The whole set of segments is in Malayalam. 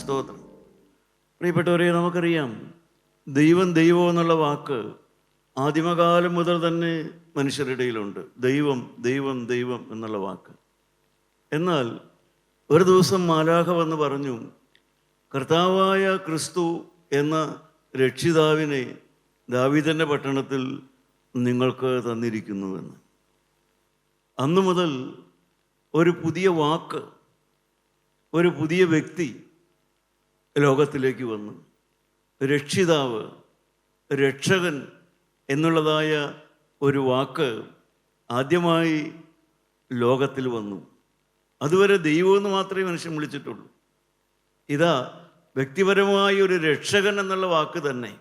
സ്തോത്രം. പ്രിയപ്പെട്ടവരെ, നമുക്കറിയാം ദൈവം എന്നുള്ള വാക്ക് ആദിമകാലം മുതൽ തന്നെ മനുഷ്യരുടെ ഇടയിലുണ്ട്. ദൈവം ദൈവം ദൈവം എന്നുള്ള വാക്ക്. എന്നാൽ ഒരു ദിവസം മാലാഖ വന്ന് പറഞ്ഞു, കർത്താവായ ക്രിസ്തു എന്ന രക്ഷിതാവിനെ ദാവീദിന്റെ പട്ടണത്തിൽ നിങ്ങൾക്ക് തന്നിരിക്കുന്നുവെന്ന്. അന്നു മുതൽ ഒരു പുതിയ വാക്ക്, ഒരു പുതിയ വ്യക്തി ലോകത്തിലേക്ക് വന്നു. രക്ഷിതാവ്, രക്ഷകൻ എന്നുള്ളതായ ഒരു വാക്ക് ആദ്യമായി ലോകത്തിൽ വന്നു. അതുവരെ ദൈവമെന്ന് മാത്രമേ മനുഷ്യൻ വിളിച്ചിട്ടുള്ളൂ. ഇതാ വ്യക്തിപരമായ ഒരു രക്ഷകൻ എന്നുള്ള വാക്ക് തന്നെ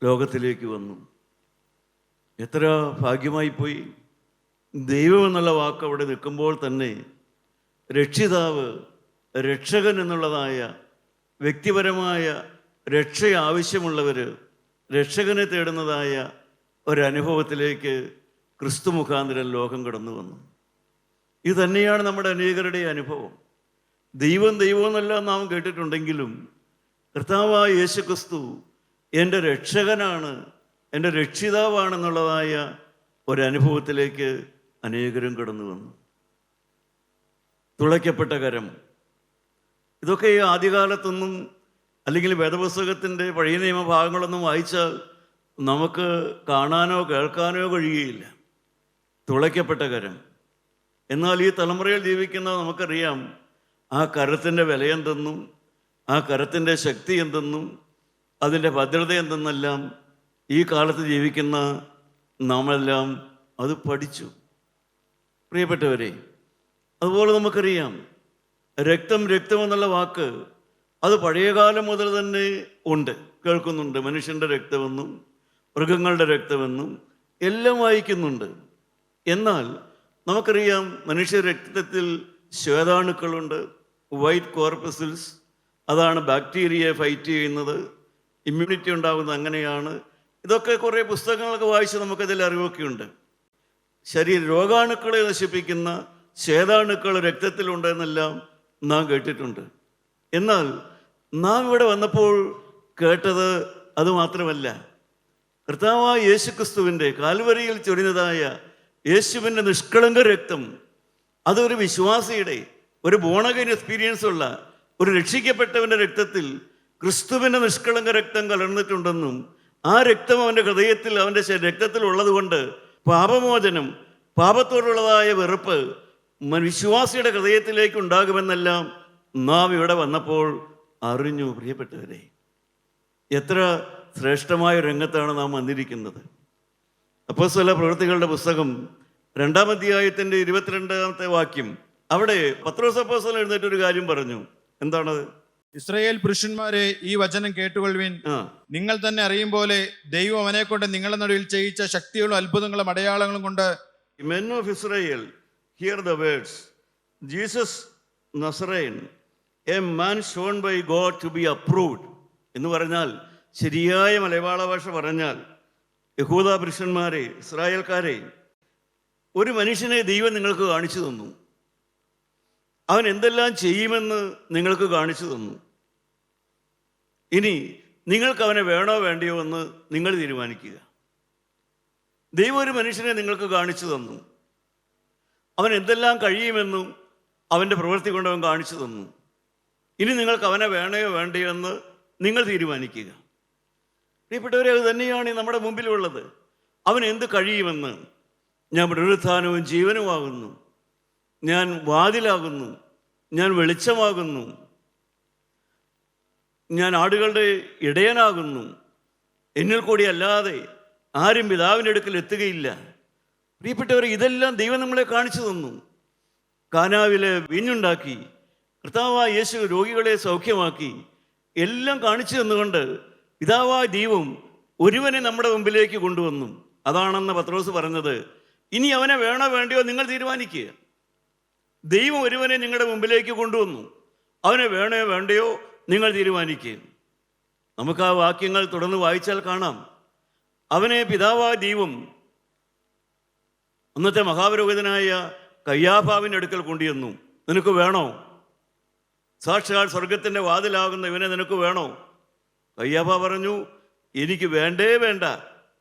ലോകത്തിലേക്ക് വന്നു. എത്ര ഭാഗ്യമായി പോയി. ദൈവം എന്നുള്ള വാക്ക് അവിടെ നിൽക്കുമ്പോൾ തന്നെ രക്ഷിതാവ്, രക്ഷകൻ എന്നുള്ളതായ വ്യക്തിപരമായ രക്ഷ ആവശ്യമുള്ളവർ രക്ഷകനെ തേടുന്നതായ ഒരനുഭവത്തിലേക്ക് ക്രിസ്തു മുഖാന്തരം ലോകം കടന്നു വന്നു. ഇത് തന്നെയാണ് നമ്മുടെ അനേകരുടെ അനുഭവം. ദൈവം ദൈവം എന്നെല്ലാം നാം കേട്ടിട്ടുണ്ടെങ്കിലും കർത്താവായ യേശു ക്രിസ്തു എൻ്റെ രക്ഷകനാണ്, എൻ്റെ രക്ഷിതാവാണെന്നുള്ളതായ ഒരനുഭവത്തിലേക്ക് അനേകരും കടന്നു വന്നു. തുളയ്ക്കപ്പെട്ട കരം, ഇതൊക്കെ ഈ ആദ്യകാലത്തൊന്നും അല്ലെങ്കിൽ വേദപുസ്തകത്തിൻ്റെ പഴയ നിയമഭാഗങ്ങളൊന്നും വായിച്ചാൽ നമുക്ക് കാണാനോ കേൾക്കാനോ കഴിയുകയില്ല. തുളയ്ക്കപ്പെട്ട കരം. എന്നാൽ ഈ തലമുറയിൽ ജീവിക്കുന്ന നമുക്കറിയാം ആ കരത്തിൻ്റെ വില എന്തെന്നും ആ കരത്തിൻ്റെ ശക്തി എന്തെന്നും അതിൻ്റെ ഭദ്രത എന്തെന്നെല്ലാം ഈ കാലത്ത് ജീവിക്കുന്ന നാമെല്ലാം അത് പഠിച്ചു. പ്രിയപ്പെട്ടവരെ, അതുപോലെ നമുക്കറിയാം രക്തം രക്തം എന്നുള്ള വാക്ക് അത് പഴയകാലം മുതൽ തന്നെ ഉണ്ട്, കേൾക്കുന്നുണ്ട്. മനുഷ്യൻ്റെ രക്തമെന്നും മൃഗങ്ങളുടെ രക്തമെന്നും എല്ലാം വായിക്കുന്നുണ്ട്. എന്നാൽ നമുക്കറിയാം മനുഷ്യ രക്തത്തിൽ ശ്വേതാണുക്കളുണ്ട്, വൈറ്റ് കോർപ്പസിൽസ്. അതാണ് ബാക്ടീരിയയെ ഫൈറ്റ് ചെയ്യുന്നത്, ഇമ്മ്യൂണിറ്റി ഉണ്ടാകുന്നത് അങ്ങനെയാണ്. ഇതൊക്കെ കുറേ പുസ്തകങ്ങളൊക്കെ വായിച്ച് നമുക്കതിൽ അറിവൊക്കെയുണ്ട്. രോഗാണുക്കളെ നശിപ്പിക്കുന്ന ശ്വേതാണുക്കൾ രക്തത്തിലുണ്ട് എന്നെല്ലാം നാം കേട്ടിട്ടുണ്ട്. എന്നാൽ നാം ഇവിടെ വന്നപ്പോൾ കേട്ടത് അതുമാത്രമല്ല. കർത്താവായ യേശു ക്രിസ്തുവിൻ്റെ കാൽവരിയിൽ ചൊരിഞ്ഞതായ യേശുവിൻ്റെ നിഷ്കളങ്ക രക്തം, അതൊരു വിശ്വാസിയുടെ, ഒരു ബോണഗൈൻ എക്സ്പീരിയൻസ് ഉള്ള ഒരു രക്ഷിക്കപ്പെട്ടവൻ്റെ രക്തത്തിൽ ക്രിസ്തുവിൻ്റെ നിഷ്കളങ്ക രക്തം കലർന്നിട്ടുണ്ടെന്നും ആ രക്തം അവൻ്റെ ഹൃദയത്തിൽ, അവൻ്റെ രക്തത്തിൽ ഉള്ളതുകൊണ്ട് പാപമോചനം, പാപത്തോടുള്ളതായ വെറുപ്പ് വിശ്വാസിയുടെ ഹൃദയത്തിലേക്ക് ഉണ്ടാകുമെന്നെല്ലാം നാം ഇവിടെ വന്നപ്പോൾ അറിഞ്ഞു. പ്രിയപ്പെട്ടവരെ, എത്ര ശ്രേഷ്ഠമായ രംഗത്താണ് നാം വന്നിരിക്കുന്നത്. അപ്പോസ്തല പ്രവൃത്തികളുടെ പുസ്തകം 2-ാം അധ്യായത്തിൻ്റെ 22-ാമത്തെ വാക്യം, അവിടെ പത്രോസ് അപ്പോസ്തലൻ എഴുന്നേറ്റൊരു കാര്യം പറഞ്ഞു. എന്താണത്? ഇസ്രായേൽ പുരുഷന്മാരെ, ഈ വചനം കേട്ടുകൊള്ളുവിൻ. നിങ്ങൾ തന്നെ അറിയും പോലെ ദൈവം അവനെ കൊണ്ട് നിങ്ങളുടെ നടുവിൽ ചെയ്യിച്ച ശക്തികളും അത്ഭുതങ്ങളും അടയാളങ്ങളും കൊണ്ട്. Men of Israel, hear the words. Jesus Nazarene, a man shown by God to be approved. എന്ന് പറഞ്ഞാൽ, ശരിയായ മലയാള ഭാഷ പറഞ്ഞാൽ, യഹൂദ പുരുഷന്മാരെ, ഇസ്രായേൽക്കാരെ, ഒരു മനുഷ്യനെ ദൈവം നിങ്ങൾക്ക് കാണിച്ചു തന്നു. അവൻ എന്തെല്ലാം ചെയ്യുമെന്ന് നിങ്ങൾക്ക് കാണിച്ചു തന്നു. ഇനി നിങ്ങൾക്ക് അവനെ വേണോ വേണ്ടയോ എന്ന് നിങ്ങൾ തീരുമാനിക്കുക. ദൈവം ഒരു മനുഷ്യനെ നിങ്ങൾക്ക് കാണിച്ചു തന്നു. അവൻ എന്തെല്ലാം കഴിയുമെന്നും അവൻ്റെ പ്രവൃത്തി കൊണ്ട് അവൻ കാണിച്ചു തന്നു. ഇനി നിങ്ങൾക്ക് അവനെ വേണയോ വേണ്ടയോ എന്ന് നിങ്ങൾ തീരുമാനിക്കുക. പ്രിയപ്പെട്ടവരെ, അത് തന്നെയാണ് നമ്മുടെ മുമ്പിലുള്ളത്. അവൻ എന്ത് കഴിയുമെന്ന്. ഞാൻ പുനരുത്ഥാനവും ജീവനുമാകുന്നു, ഞാൻ വാതിലാകുന്നു, ഞാൻ വെളിച്ചമാകുന്നു, ഞാൻ ആടുകളുടെ ഇടയനാകുന്നു, എന്നിൽ കൂടി അല്ലാതെ ആരും പിതാവിൻ്റെ അടുക്കൽ എത്തുകയില്ല. പ്രിയപ്പെട്ടവർ, ഇതെല്ലാം ദൈവം നമ്മളെ കാണിച്ചു തന്നു. കാനാവിലെ വീഞ്ഞുണ്ടാക്കി, കർത്താവായ യേശു രോഗികളെ സൗഖ്യമാക്കി, എല്ലാം കാണിച്ചു തന്നുകൊണ്ട് പിതാവായ ദൈവം ഒരുവനെ നമ്മുടെ മുമ്പിലേക്ക് കൊണ്ടുവന്നു. അതാണെന്ന് പത്രോസ് പറഞ്ഞത്. ഇനി അവനെ വേണോ വേണ്ടയോ നിങ്ങൾ തീരുമാനിക്കുക. ദൈവം ഒരുവനെ നിങ്ങളുടെ മുമ്പിലേക്ക് കൊണ്ടുവന്നു. അവനെ വേണോ വേണ്ടയോ നിങ്ങൾ തീരുമാനിക്കുക. നമുക്ക് ആ വാക്യങ്ങൾ തുടർന്ന് വായിച്ചാൽ കാണാം. അവനെ പിതാവായ ദൈവം അന്നത്തെ മഹാപുരോഹിതനായ കയ്യാഫാവിൻ്റെ അടുക്കൽ കൊണ്ടുവന്നു. നിനക്ക് വേണോ? സാക്ഷാൽ സ്വർഗത്തിൻ്റെ വാതിലാകുന്ന ഇവനെ നിനക്ക് വേണോ? കയ്യാഫ പറഞ്ഞു, എനിക്ക് വേണ്ടേ വേണ്ട,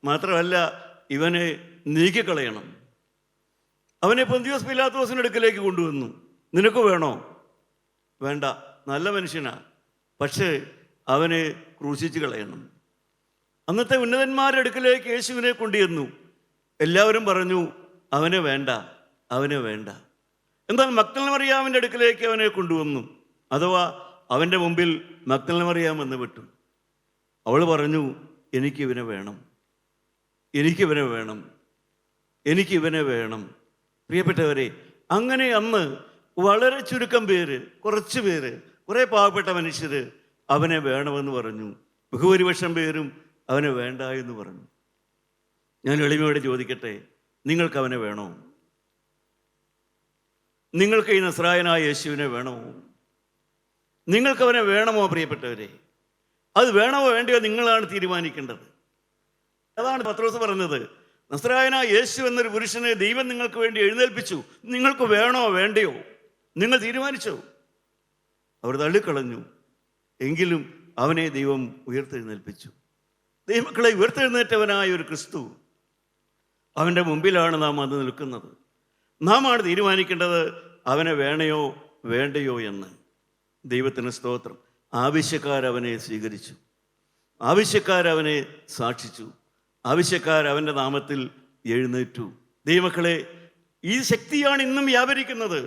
മാത്രമല്ല ഇവനെ നീക്കിക്കളയണം. അവനെ പൊന്തിയോസ് പീലാത്തോസിന്റെ അടുക്കലേക്ക് കൊണ്ടുവന്നു. നിനക്ക് വേണോ? വേണ്ട, നല്ല മനുഷ്യനാ, പക്ഷേ അവനെ ക്രൂശിച്ച് കളയണം. അന്നത്തെ ഉന്നതന്മാരുടെ അടുക്കലേക്ക് യേശുവിനെ കൊണ്ടുവന്നു. എല്ലാവരും പറഞ്ഞു, അവനെ വേണ്ട, അവനെ വേണ്ട. എന്നാൽ മഗ്ദലന മറിയാമിൻ്റെ അടുക്കലേക്ക് അവനെ കൊണ്ടുവന്നു. അഥവാ അവൻ്റെ മുമ്പിൽ മഗ്ദലന മറിയാം വന്ന് വിട്ടു. അവൾ പറഞ്ഞു, എനിക്കിവനെ വേണം, എനിക്കിവനെ വേണം, എനിക്കിവനെ വേണം. പ്രിയപ്പെട്ടവരെ, അങ്ങനെ അന്ന് വളരെ ചുരുക്കം പേര്, കുറച്ച് പേര്, കുറേ പാവപ്പെട്ട മനുഷ്യർ അവനെ വേണമെന്ന് പറഞ്ഞു. ബഹുഭൂരിപക്ഷം പേരും അവനെ വേണ്ട എന്ന് പറഞ്ഞു. ഞാൻ എളിമയോടെ ചോദിക്കട്ടെ, നിങ്ങൾക്ക് അവനെ വേണോ? നിങ്ങൾക്ക് ഈ നസ്രായനായ യേശുവിനെ വേണോ? നിങ്ങൾക്കവനെ വേണമോ പ്രിയപ്പെട്ടവരെ? അത് വേണമോ വേണ്ടയോ നിങ്ങളാണ് തീരുമാനിക്കേണ്ടത്. അതാണ് പത്രോസ് പറഞ്ഞത്. നസ്രായനായ യേശു എന്നൊരു പുരുഷനെ ദൈവം നിങ്ങൾക്ക് വേണ്ടി എഴുന്നേൽപ്പിച്ചു. നിങ്ങൾക്ക് വേണോ വേണ്ടയോ നിങ്ങൾ തീരുമാനിച്ചോ? അവർ തള്ളിക്കളഞ്ഞു. എങ്കിലും അവനെ ദൈവം ഉയർത്തെഴുന്നേൽപ്പിച്ചു. ദൈവമക്കളെ, ഉയർത്തെഴുന്നേറ്റവനായ ഒരു ക്രിസ്തു, അവൻ്റെ മുമ്പിലാണ് നാം അത് നിൽക്കുന്നത്. നാം ആണ് തീരുമാനിക്കേണ്ടത് അവനെ വേണയോ വേണ്ടയോ എന്ന്. ദൈവത്തിന് സ്തോത്രം. ആവശ്യക്കാരവനെ സ്വീകരിച്ചു, ആവശ്യക്കാരവനെ സാക്ഷിച്ചു, ആവശ്യക്കാരവൻ്റെ നാമത്തിൽ എഴുന്നേറ്റു. ദൈവമക്കളെ, ഈ ശക്തിയാണ് ഇന്നും വ്യാപരിക്കുന്നത്.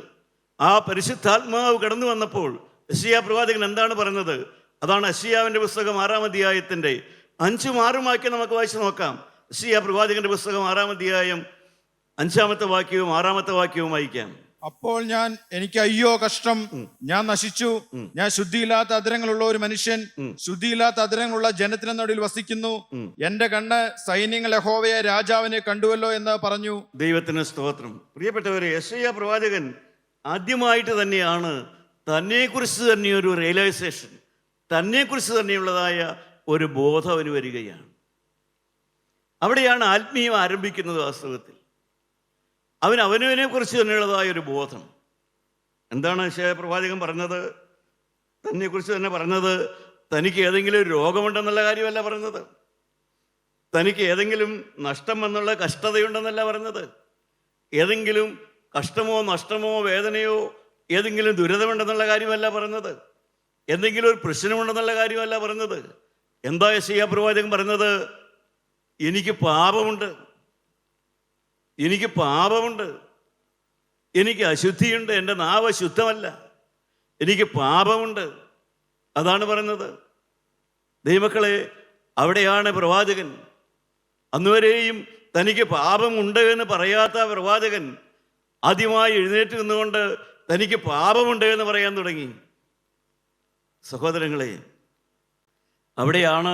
ആ പരിശുദ്ധാത്മാവ് കടന്നു വന്നപ്പോൾ യെശയ്യാ പ്രവാചകൻ എന്താണ് പറഞ്ഞത്? അതാണ് യെശയ്യാവിൻ്റെ പുസ്തകം 6-ാം അധ്യായത്തിൻ്റെ 5-ഉം 6-ഉം വാക്യം നമുക്ക് വായിച്ചു നോക്കാം. യെശയ്യാ പ്രവാചകന്റെ പുസ്തകം 6-ാം അധ്യായം 5-ാമത്തെ വാക്യവും 6-ാമത്തെ വാക്യവും വായിക്കാം. അപ്പോൾ എനിക്ക് അയ്യോ കഷ്ടം, ഞാൻ നശിച്ചു, ഞാൻ ശുദ്ധിയില്ലാത്ത അധരങ്ങളുള്ള ഒരു മനുഷ്യൻ, ശുദ്ധിയില്ലാത്ത അധരങ്ങളുള്ള ജനത്തിന് നടുവിൽ വസിക്കുന്നു. എന്റെ കണ്ണ് സൈന്യങ്ങൾ യഹോവയെ രാജാവിനെ കണ്ടുവല്ലോ എന്ന് പറഞ്ഞു. ദൈവത്തിന് സ്തോത്രം. പ്രിയപ്പെട്ടവരെ, യെശയ്യാ പ്രവാചകൻ ആദ്യമായിട്ട് തന്നെയാണ് തന്നെക്കുറിച്ച് തന്നെ ഒരു റിയലൈസേഷൻ, തന്നെക്കുറിച്ച് തന്നെയുള്ളതായ ഒരു ബോധം അവന് വരികയാണ്. അവിടെയാണ് ആത്മീയം ആരംഭിക്കുന്നത്. വാസ്തവത്തിൽ അവനവനെ കുറിച്ച് തന്നെയുള്ളതായ ഒരു ബോധം. എന്താണ് യെശയ്യാ പ്രവാചകൻ പറഞ്ഞത്? തന്നെക്കുറിച്ച് തന്നെ പറഞ്ഞത്, തനിക്ക് ഏതെങ്കിലും ഒരു രോഗമുണ്ടെന്നുള്ള കാര്യമല്ല പറഞ്ഞത്, തനിക്ക് ഏതെങ്കിലും നഷ്ടം എന്നുള്ള കഷ്ടതയുണ്ടെന്നല്ല പറഞ്ഞത്, ഏതെങ്കിലും കഷ്ടമോ നഷ്ടമോ വേദനയോ ഏതെങ്കിലും ദുരിതമുണ്ടെന്നുള്ള കാര്യമല്ല പറഞ്ഞത്, എന്തെങ്കിലും ഒരു പ്രശ്നമുണ്ടെന്നുള്ള കാര്യമല്ല പറഞ്ഞത്. എന്താ യെശയ്യാ പ്രവാചകൻ പറഞ്ഞത്? എനിക്ക് പാപമുണ്ട്, എനിക്ക് പാപമുണ്ട്, എനിക്ക് അശുദ്ധിയുണ്ട്, എൻ്റെ നാവ് ശുദ്ധമല്ല, എനിക്ക് പാപമുണ്ട്. അതാണ് പറയുന്നത്. ദൈവമക്കളെ, അവിടെയാണ് പ്രവാചകൻ, അന്നുവരെയും തനിക്ക് പാപമുണ്ട് എന്ന് പറയാത്ത പ്രവാചകൻ ആദ്യമായി എഴുന്നേറ്റ് നിന്നുകൊണ്ട് തനിക്ക് പാപമുണ്ട് എന്ന് പറയാൻ തുടങ്ങി. സഹോദരങ്ങളെ, അവിടെയാണ്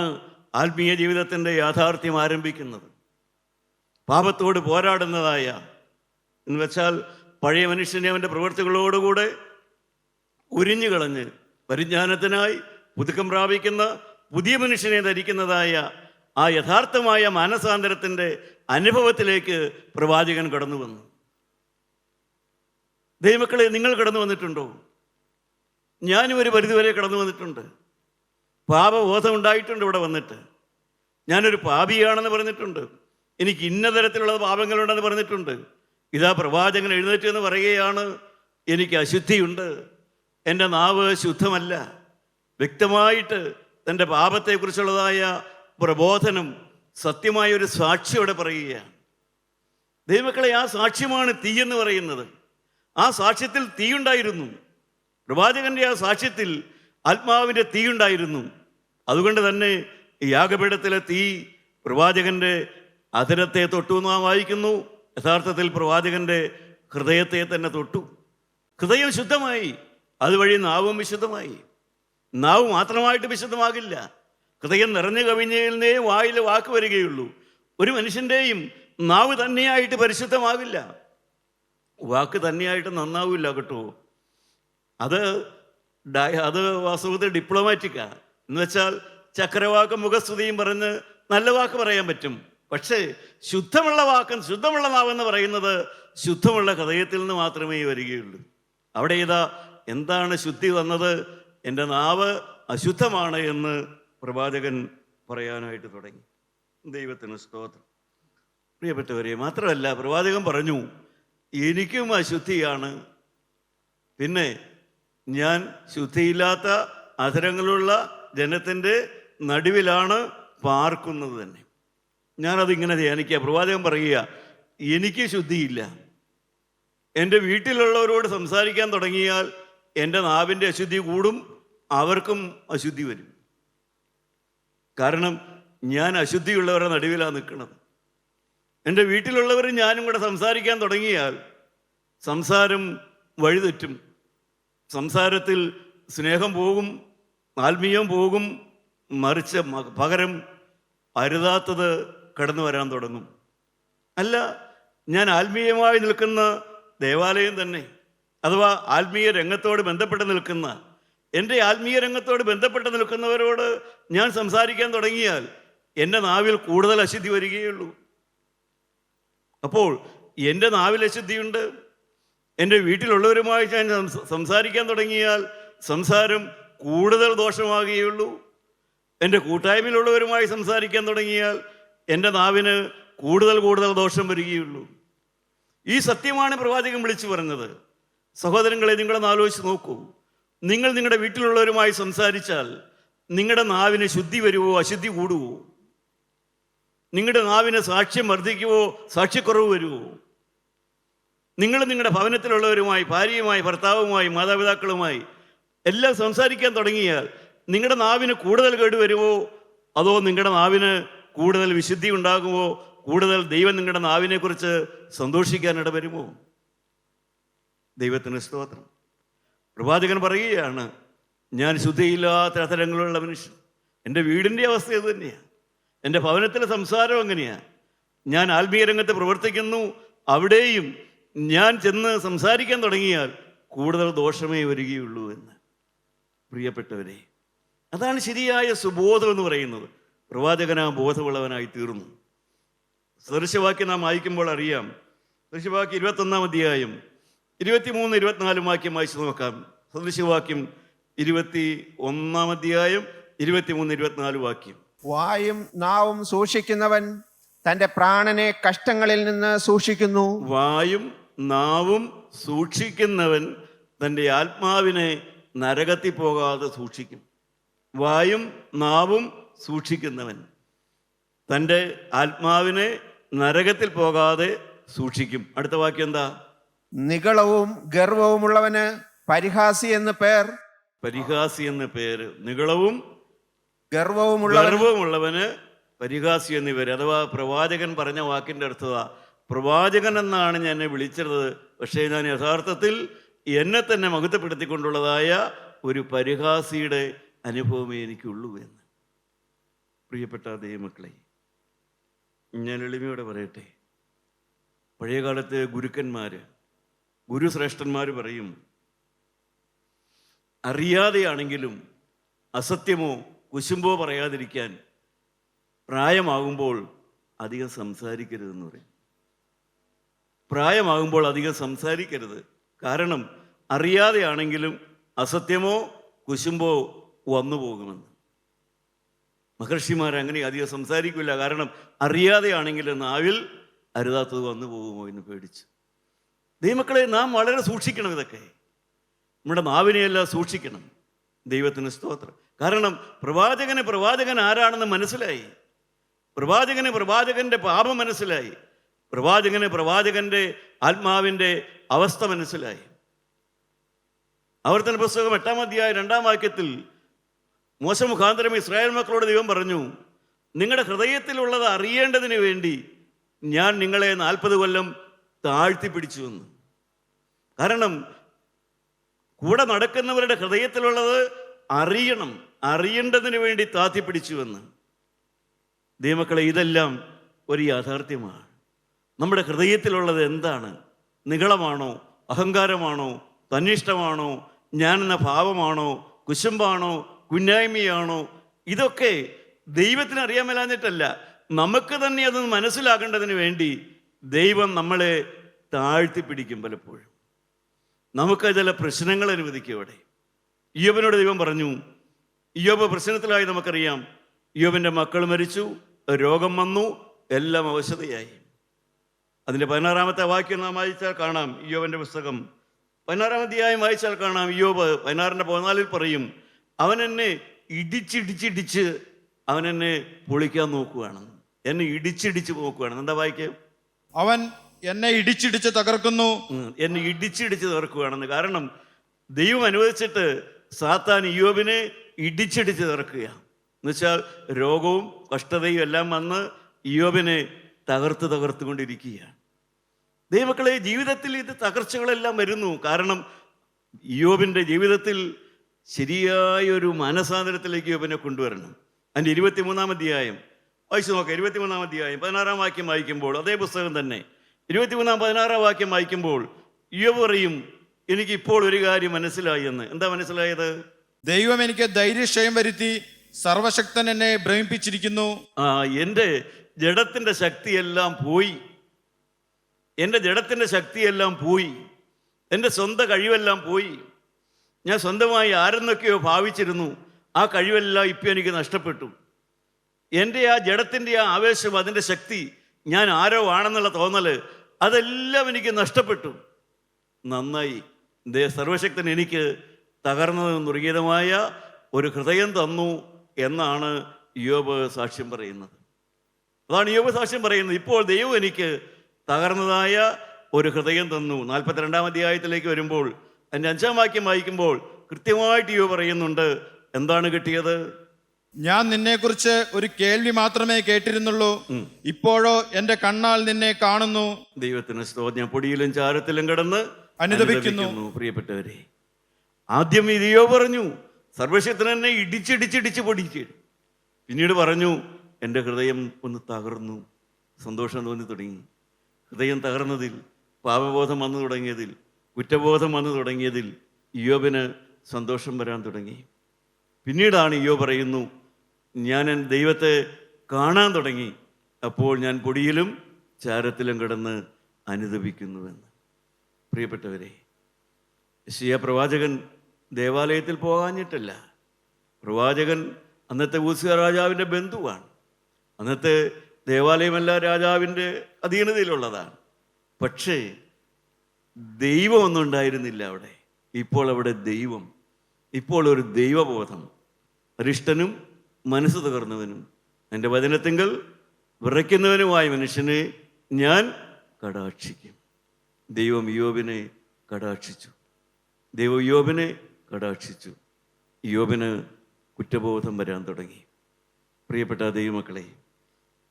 ആത്മീയ ജീവിതത്തിൻ്റെ യാഥാർത്ഥ്യം ആരംഭിക്കുന്നത്. പാപത്തോട് പോരാടുന്നതായ, എന്ന് വെച്ചാൽ പഴയ മനുഷ്യനെ അവൻ്റെ പ്രവൃത്തികളോടുകൂടെ ഉരിഞ്ഞു കളഞ്ഞ് പരിജ്ഞാനത്തിനായി പുതുക്കം പ്രാപിക്കുന്ന പുതിയ മനുഷ്യനെ ധരിക്കുന്നതായ ആ യഥാർത്ഥമായ മാനസാന്തരത്തിൻ്റെ അനുഭവത്തിലേക്ക് പ്രവാചകൻ കടന്നു വന്നു. ദൈവമക്കളെ, നിങ്ങൾ കടന്നു വന്നിട്ടുണ്ടോ? ഞാനും ഒരു പരിധിവരെ കടന്നു വന്നിട്ടുണ്ട്. പാപബോധം ഉണ്ടായിട്ടുണ്ട്. ഇവിടെ വന്നിട്ട് ഞാനൊരു പാപിയാണെന്ന് പറഞ്ഞിട്ടുണ്ട്. എനിക്ക് ഇന്ന തരത്തിലുള്ള പാപങ്ങളുണ്ടെന്ന് പറഞ്ഞിട്ടുണ്ട്. ഇതാ പ്രവാചകൻ എഴുന്നേറ്റ് എന്ന് പറയുകയാണ്, എനിക്ക് അശുദ്ധിയുണ്ട്, എൻ്റെ നാവ് ശുദ്ധമല്ല. വ്യക്തമായിട്ട് തൻ്റെ പാപത്തെക്കുറിച്ചുള്ളതായ പ്രബോധനം, സത്യമായൊരു സാക്ഷിയോടെ പറയുകയാണ്. ദൈവമക്കളെ, ആ സാക്ഷ്യമാണ് തീയെന്ന് പറയുന്നത്. ആ സാക്ഷ്യത്തിൽ തീയുണ്ടായിരുന്നു. പ്രവാചകന്റെ ആ സാക്ഷ്യത്തിൽ ആത്മാവിൻ്റെ തീയുണ്ടായിരുന്നു. അതുകൊണ്ട് തന്നെ ഈ യാഗപീഠത്തിലെ തീ പ്രവാചകന്റെ അധരത്തെ തൊട്ടു എന്ന് നാം വായിക്കുന്നു. യഥാർത്ഥത്തിൽ പ്രവാചകന്റെ ഹൃദയത്തെ തന്നെ തൊട്ടു. ഹൃദയം ശുദ്ധമായി, അതുവഴി നാവും വിശുദ്ധമായി. നാവ് മാത്രമായിട്ട് വിശുദ്ധമാകില്ല, ഹൃദയം നിറഞ്ഞു കവിഞ്ഞേ വായിൽ വാക്ക് വരികയുള്ളൂ. ഒരു മനുഷ്യൻ്റെയും നാവ് തന്നെയായിട്ട് പരിശുദ്ധമാകില്ല, വാക്ക് തന്നെയായിട്ട് നന്നാവില്ല കേട്ടോ. അത് വാസ്തവത്തിൽ ഡിപ്ലോമാറ്റിക്കാണ്. എന്ന് വെച്ചാൽ ചക്രവാക്കും മുഖസ്തുതിയും പറഞ്ഞ് നല്ല വാക്ക് പറയാൻ പറ്റും. പക്ഷേ ശുദ്ധമുള്ള വാക്കും ശുദ്ധമുള്ള നാവെന്ന് പറയുന്നത് ശുദ്ധമുള്ള ഹൃദയത്തിൽ നിന്ന് മാത്രമേ വരികയുള്ളൂ. അവിടെ ഇതാ എന്താണ് ശുദ്ധി വന്നത്? എൻ്റെ നാവ് അശുദ്ധമാണ് എന്ന് പ്രവാചകൻ പറയാനായിട്ട് തുടങ്ങി. ദൈവത്തിന് സ്തോത്രം. പ്രിയപ്പെട്ടവരെ, മാത്രമല്ല പ്രവാചകൻ പറഞ്ഞു, എനിക്കും അശുദ്ധിയാണ്, പിന്നെ ഞാൻ ശുദ്ധിയില്ലാത്ത അധരങ്ങളുള്ള ജനത്തിൻ്റെ നടുവിലാണ് പാർക്കുന്നത് തന്നെ. ഞാനതിങ്ങനെ ധ്യാനിക്കുക. പ്രവാചകൻ പറയുക, എനിക്ക് ശുദ്ധിയില്ല. എൻ്റെ വീട്ടിലുള്ളവരോട് സംസാരിക്കാൻ തുടങ്ങിയാൽ എൻ്റെ നാവിൻ്റെ അശുദ്ധി കൂടും, അവർക്കും അശുദ്ധി വരും. കാരണം ഞാൻ അശുദ്ധിയുള്ളവരുടെ നടുവിലാണ് നിൽക്കുന്നത്. എൻ്റെ വീട്ടിലുള്ളവരും ഞാനും കൂടെ സംസാരിക്കാൻ തുടങ്ങിയാൽ സംസാരം വഴിതെറ്റും. സംസാരത്തിൽ സ്നേഹം പോകും, ആത്മീയം പോകും, മറിച്ച് പകരം അരുതാത്തത് കടന്നു വരാൻ തുടങ്ങും. അല്ല, ഞാൻ ആത്മീയമായി നിൽക്കുന്ന ദേവാലയം തന്നെ, അഥവാ ആത്മീയ രംഗത്തോട് ബന്ധപ്പെട്ട് നിൽക്കുന്ന, എൻ്റെ ആത്മീയ രംഗത്തോട് ബന്ധപ്പെട്ട് നിൽക്കുന്നവരോട് ഞാൻ സംസാരിക്കാൻ തുടങ്ങിയാൽ എൻ്റെ നാവിൽ കൂടുതൽ അശുദ്ധി വരികയുള്ളൂ. അപ്പോൾ എൻ്റെ നാവിൽ അശുദ്ധിയുണ്ട്. എൻ്റെ വീട്ടിലുള്ളവരുമായി ഞാൻ സംസാരിക്കാൻ തുടങ്ങിയാൽ സംസാരം കൂടുതൽ ദോഷമാകുകയുള്ളൂ. എൻ്റെ കൂട്ടായ്മയിലുള്ളവരുമായി സംസാരിക്കാൻ തുടങ്ങിയാൽ എൻ്റെ നാവിന് കൂടുതൽ കൂടുതൽ ദോഷം വരികയുള്ളൂ. ഈ സത്യമാണ് പ്രവാചകൻ വിളിച്ചു പറഞ്ഞത്. സഹോദരങ്ങളെ, നിങ്ങളൊന്ന് ആലോചിച്ച് നോക്കൂ. നിങ്ങൾ നിങ്ങളുടെ വീട്ടിലുള്ളവരുമായി സംസാരിച്ചാൽ നിങ്ങളുടെ നാവിന് ശുദ്ധി വരുവോ അശുദ്ധി കൂടുവോ? നിങ്ങളുടെ നാവിന് സാക്ഷ്യം വർദ്ധിക്കുവോ സാക്ഷ്യക്കുറവ് വരുവോ? നിങ്ങൾ നിങ്ങളുടെ ഭവനത്തിലുള്ളവരുമായി, ഭാര്യയുമായി, ഭർത്താവുമായി, മാതാപിതാക്കളുമായി എല്ലാം സംസാരിക്കാൻ തുടങ്ങിയാൽ നിങ്ങളുടെ നാവിന് കൂടുതൽ കേടുവരുമോ, അതോ നിങ്ങളുടെ നാവിന് കൂടുതൽ വിശുദ്ധി ഉണ്ടാകുമോ, കൂടുതൽ ദൈവം നിങ്ങളുടെ നാവിനെക്കുറിച്ച് സന്തോഷിക്കാനിട വരുമോ? ദൈവത്തിന് സ്തോത്രം. പ്രവാചകൻ പറയുകയാണ്, ഞാൻ ശുദ്ധിയില്ലാത്ത അധരങ്ങളുള്ള മനുഷ്യൻ. എൻ്റെ വീടിൻ്റെ അവസ്ഥ ഇത് തന്നെയാണ്. എൻ്റെ ഭവനത്തിലെ സംസാരം എങ്ങനെയാണ്? ഞാൻ ആത്മീയ രംഗത്ത് പ്രവർത്തിക്കുന്നു, അവിടെയും ഞാൻ ചെന്ന് സംസാരിക്കാൻ തുടങ്ങിയാൽ കൂടുതൽ ദോഷമേ വരികയുള്ളൂ എന്ന്. പ്രിയപ്പെട്ടവരെ, അതാണ് ശരിയായ സുബോധം എന്ന് പറയുന്നത്. പ്രവാചകൻ ആ ബോധമുള്ളവനായി തീർന്നു. സദൃശവാക്യം നാം വായിക്കുമ്പോൾ അറിയാം. സദൃശവാക്യം 21-ാം അധ്യായം 23-24 വാക്യം വായിച്ചു നോക്കാം. സദൃശവാക്യം 21-ാം അധ്യായം 23-24 വാക്യം. വായും നാവും സൂക്ഷിക്കുന്നവൻ തന്റെ പ്രാണനെ കഷ്ടങ്ങളിൽ നിന്ന് സൂക്ഷിക്കുന്നു. വായും നാവും സൂക്ഷിക്കുന്നവൻ തൻ്റെ ആത്മാവിനെ നരകത്തിൽ പോകാതെ സൂക്ഷിക്കും. വായും നാവും സൂക്ഷിക്കുന്നവൻ തൻ്റെ ആത്മാവിനെ നരകത്തിൽ പോകാതെ സൂക്ഷിക്കും. അടുത്ത വാക്യം എന്താ? നിഗളവും ഗർവവുമുള്ളവന് പരിഹാസി എന്ന് പേർ. പരിഹാസി എന്ന് പേര്. നിഗളവും ഗർവവുമുള്ളവൻ ഗർവമുള്ളവന് പരിഹാസി എന്ന് പേര്. അഥവാ പ്രവാചകൻ പറഞ്ഞ വാക്കിൻ്റെ അർത്ഥത, പ്രവാചകൻ എന്നാണ് ഞാൻ എന്നെ വിളിച്ചത്, പക്ഷേ ഞാൻ യഥാർത്ഥത്തിൽ എന്നെ തന്നെ മഹത്വപ്പെടുത്തിക്കൊണ്ടുള്ളതായ ഒരു പരിഹാസിയുടെ അനുഭവമേ എനിക്കുള്ളൂ എന്ന്. പ്രിയപ്പെട്ട ദൈവമക്കളെ, ഞാൻ എളിമയോടെ പറയട്ടെ, പഴയകാലത്തെ ഗുരുക്കന്മാർ, ഗുരുശ്രേഷ്ഠന്മാർ പറയും, അറിയാതെയാണെങ്കിലും അസത്യമോ കുശുമ്പോ പറയാതിരിക്കാൻ പ്രായമാകുമ്പോൾ അധികം സംസാരിക്കരുതെന്ന് പറയും. പ്രായമാകുമ്പോൾ അധികം സംസാരിക്കരുത്. കാരണം അറിയാതെയാണെങ്കിലും അസത്യമോ കുശുമ്പോ വന്നു പോകുമെന്ന്. മഹർഷിമാർ അങ്ങനെ അധികം സംസാരിക്കില്ല. കാരണം അറിയാതെയാണെങ്കിലും നാവിൽ അരുതാത്തത് വന്നു പോകുമോ എന്ന് പേടിച്ച്. ദൈവമക്കളെ, നാം വളരെ സൂക്ഷിക്കണം. ഇതൊക്കെ നമ്മുടെ നാവിനെയെല്ലാം സൂക്ഷിക്കണം. ദൈവത്തിന് സ്തോത്രം. കാരണം പ്രവാചകൻ ആരാണെന്ന് മനസ്സിലായി. പ്രവാചകന്റെ പാപം മനസ്സിലായി. പ്രവാചകന്റെ ആത്മാവിൻ്റെ അവസ്ഥ മനസ്സിലായി. ആവർത്തന പുസ്തകം 8-ാം അധ്യായം 2-ാം വാക്യത്തിൽ മോശ മുഖാന്തരം ഇസ്രായേൽ മക്കളോട് ദൈവം പറഞ്ഞു, നിങ്ങളുടെ ഹൃദയത്തിലുള്ളത് അറിയേണ്ടതിന് വേണ്ടി ഞാൻ നിങ്ങളെ 40 കൊല്ലം താഴ്ത്തിപ്പിടിച്ചു എന്ന്. കാരണം കൂടെ നടക്കുന്നവരുടെ ഹൃദയത്തിലുള്ളത് അറിയേണ്ടതിന് വേണ്ടി താഴ്ത്തിപ്പിടിച്ചുവെന്ന്. ദൈവമക്കളെ, ഇതെല്ലാം ഒരു യാഥാർത്ഥ്യമാണ്. നമ്മുടെ ഹൃദയത്തിലുള്ളത് എന്താണ്? നിഗളമാണോ, അഹങ്കാരമാണോ, തന്നിഷ്ടമാണോ, ഞാനെന്ന ഭാവമാണോ, കുശുമ്പാണോ, കുന്നായ്മയാണോ? ഇതൊക്കെ ദൈവത്തിന് അറിയാൻ മേലാഞ്ഞിട്ടല്ല, നമുക്ക് തന്നെ അത് മനസ്സിലാക്കേണ്ടതിന് വേണ്ടി ദൈവം നമ്മളെ താഴ്ത്തിപ്പിടിക്കും. പലപ്പോഴും നമുക്ക് ചില പ്രശ്നങ്ങൾ അനുവദിക്കും അവിടെ. ഇയ്യോബിനോട് ദൈവം പറഞ്ഞു, ഇയ്യോബ് പ്രശ്നത്തിലായി നമുക്കറിയാം. ഇയ്യോബിൻ്റെ മക്കൾ മരിച്ചു, രോഗം വന്നു, എല്ലാം അവശതയായി. അതിൻ്റെ 16-ാമത്തെ വാക്യം നാം വായിച്ചാൽ കാണാം, ഇയ്യോബിൻ്റെ പുസ്തകം 16-ാം അധ്യായം വായിച്ചാൽ കാണാം. ഇയ്യോബ് 16:14 പറയും, അവൻ എന്നെ ഇടിച്ചിടിച്ചിടിച്ച് അവൻ എന്നെ പൊളിക്കാൻ നോക്കുകയാണ്, എന്നെ ഇടിച്ചിടിച്ച് നോക്കുകയാണ്. എന്താ വായിക്കുക? അവൻ എന്നെ ഇടിച്ചിടിച്ച് തകർക്കുന്നു. എന്നെ ഇടിച്ചിടിച്ച് തകർക്കുകയാണെന്ന്. കാരണം ദൈവം അനുവദിച്ചിട്ട് സാത്താൻ ഇയ്യോബിനെ ഇടിച്ചിടിച്ച് തകർക്കുക. എന്നുവെച്ചാൽ രോഗവും കഷ്ടതയും എല്ലാം വന്ന് ഇയ്യോബിനെ തകർത്തുകൊണ്ടിരിക്കുകയാണ്. ദൈവമക്കളെ, ജീവിതത്തിൽ ഇത് തകർച്ചകളെല്ലാം വരുന്നു. കാരണം ഇയ്യോബിൻ്റെ ജീവിതത്തിൽ ശരിയായൊരു മനസാന്തരത്തിലേക്ക് ഇയ്യോബിനെ കൊണ്ടുവരണം. അതിൻ്റെ 23-ാം അധ്യായം വായിച്ചു നോക്കാം. 23-ാം അധ്യായം 16-ാം വാക്യം വായിക്കുമ്പോൾ, അതേ പുസ്തകം തന്നെ 23-16 വാക്യം വായിക്കുമ്പോൾ ഇയ്യോബ് പറയും, എനിക്കിപ്പോൾ ഒരു കാര്യം മനസ്സിലായി എന്ന്. എന്താ മനസ്സിലായത്? ദൈവം എനിക്ക് ധൈര്യക്ഷയം വരുത്തി, സർവശക്തൻ എന്നെ ഭ്രമിപ്പിച്ചിരിക്കുന്നു. എൻ്റെ ജഡത്തിൻ്റെ ശക്തിയെല്ലാം പോയി, എൻ്റെ ജഡത്തിൻ്റെ ശക്തിയെല്ലാം പോയി, എൻ്റെ സ്വന്തം കഴിവെല്ലാം പോയി. ഞാൻ സ്വന്തമായി ആരെന്നൊക്കെയോ ഭാവിച്ചിരുന്നു, ആ കഴിവെല്ലാം ഇപ്പം എനിക്ക് നഷ്ടപ്പെട്ടു. എൻ്റെ ആ ജഡത്തിൻ്റെ ആ ആവേശം, അതിൻ്റെ ശക്തി, ഞാൻ ആരോ ആണെന്നുള്ള തോന്നൽ, അതെല്ലാം എനിക്ക് നഷ്ടപ്പെട്ടു. നന്നായി, സർവശക്തൻ എനിക്ക് തകർന്നതും ദുർഗീതമായ ഒരു ഹൃദയം തന്നു എന്നാണ് ഇയ്യോബ് സാക്ഷ്യം പറയുന്നത്. അതാണ് ഇയ്യോബ് സാക്ഷ്യം പറയുന്നത്. ഇപ്പോൾ ദൈവം എനിക്ക് തകർന്നതായ ഒരു ഹൃദയം തന്നു. 42-ാം അധ്യായത്തിലേക്ക് വരുമ്പോൾ അതിൻ്റെ 5-ാം വാക്യം വായിക്കുമ്പോൾ കൃത്യമായിട്ട് ഇയ്യോബ് പറയുന്നുണ്ട്, എന്താണ് കിട്ടിയത്? ഞാൻ നിന്നെക്കുറിച്ച് ഒരു കേൾവി മാത്രമേ കേട്ടിരുന്നുള്ളൂ, ഇപ്പോഴോ എൻ്റെ കണ്ണാൽ നിന്നെ കാണുന്നു. ദൈവത്തിന് സ്തോത്രം. ഞാൻ പൊടിയിലും ചാരത്തിലും കിടന്ന് അനുദപിക്കുന്നു. പ്രിയപ്പെട്ടവരെ, ആദ്യം ഇയ്യോബ് പറഞ്ഞു, സർവശക്തൻ എന്നെ ഇടിച്ചിടിച്ചിടിച്ച് പൊടിച്ച്. പിന്നീട് പറഞ്ഞു, എൻ്റെ ഹൃദയം ഒന്ന് തകർന്നു, സന്തോഷം തോന്നി തുടങ്ങി. ഹൃദയം തകർന്നതിൽ, പാപബോധം വന്നു തുടങ്ങിയതിൽ, കുറ്റബോധം വന്നു തുടങ്ങിയതിൽ ഇയ്യോബിന് സന്തോഷം വരാൻ തുടങ്ങി. പിന്നീടാണ് ഇയ്യോബ് പറയുന്നു, ഞാൻ ദൈവത്തെ കാണാൻ തുടങ്ങി, അപ്പോൾ ഞാൻ പൊടിയിലും ചാരത്തിലും കിടന്ന് അനുദപിക്കുന്നുവെന്ന്. പ്രിയപ്പെട്ടവരെ, യെശയ്യാ പ്രവാചകൻ ദേവാലയത്തിൽ പോകാഞ്ഞിട്ടല്ല. പ്രവാചകൻ അന്നത്തെ ഊസിയ രാജാവിൻ്റെ ബന്ധുവാണ്. അന്നത്തെ ദേവാലയമല്ല രാജാവിൻ്റെ അധീനതയിലുള്ളതാണ്. പക്ഷേ ദൈവമൊന്നും ഉണ്ടായിരുന്നില്ല അവിടെ. ഇപ്പോൾ അവിടെ ദൈവം, ഇപ്പോൾ ഒരു ദൈവബോധം. അരിഷ്ടനും മനസ്സ് തകർന്നവനും എൻ്റെ വചനത്തിങ്കൽ വിറയ്ക്കുന്നവനുമായ മനുഷ്യനെ ഞാൻ കടാക്ഷിക്കും. ദൈവം ഇയ്യോബിനെ കടാക്ഷിച്ചു. ദൈവം ഇയ്യോബിനെ കടാക്ഷിച്ചു. ഇയ്യോബിന് കുറ്റബോധം വരാൻ തുടങ്ങി. പ്രിയപ്പെട്ട ദൈവമക്കളെ,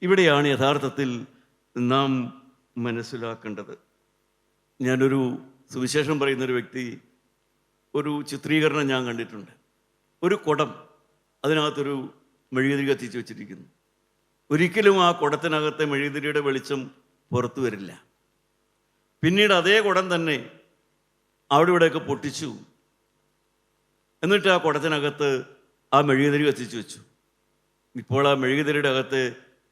ഇവിടെയാണ് യഥാർത്ഥത്തിൽ നാം മനസ്സിലാക്കേണ്ടത്. ഞാനൊരു സുവിശേഷം പറയുന്നൊരു വ്യക്തി, ഒരു ചിത്രീകരണം ഞാൻ കണ്ടിട്ടുണ്ട്. ഒരു കുടം, അതിനകത്തൊരു മെഴുകുതിരി കത്തിച്ച് വെച്ചിരിക്കുന്നു. ഒരിക്കലും ആ കുടത്തിനകത്തെ മെഴുകുതിരിയുടെ വെളിച്ചം പുറത്തു വരില്ല. പിന്നീട് അതേ കുടം തന്നെ അവിടെ ഇവിടെയൊക്കെ പൊട്ടിച്ചു. എന്നിട്ട് ആ കുടത്തിനകത്ത് ആ മെഴുകുതിരി കത്തിച്ചു വെച്ചു. ഇപ്പോൾ ആ മെഴുകുതിരിയുടെ അകത്ത്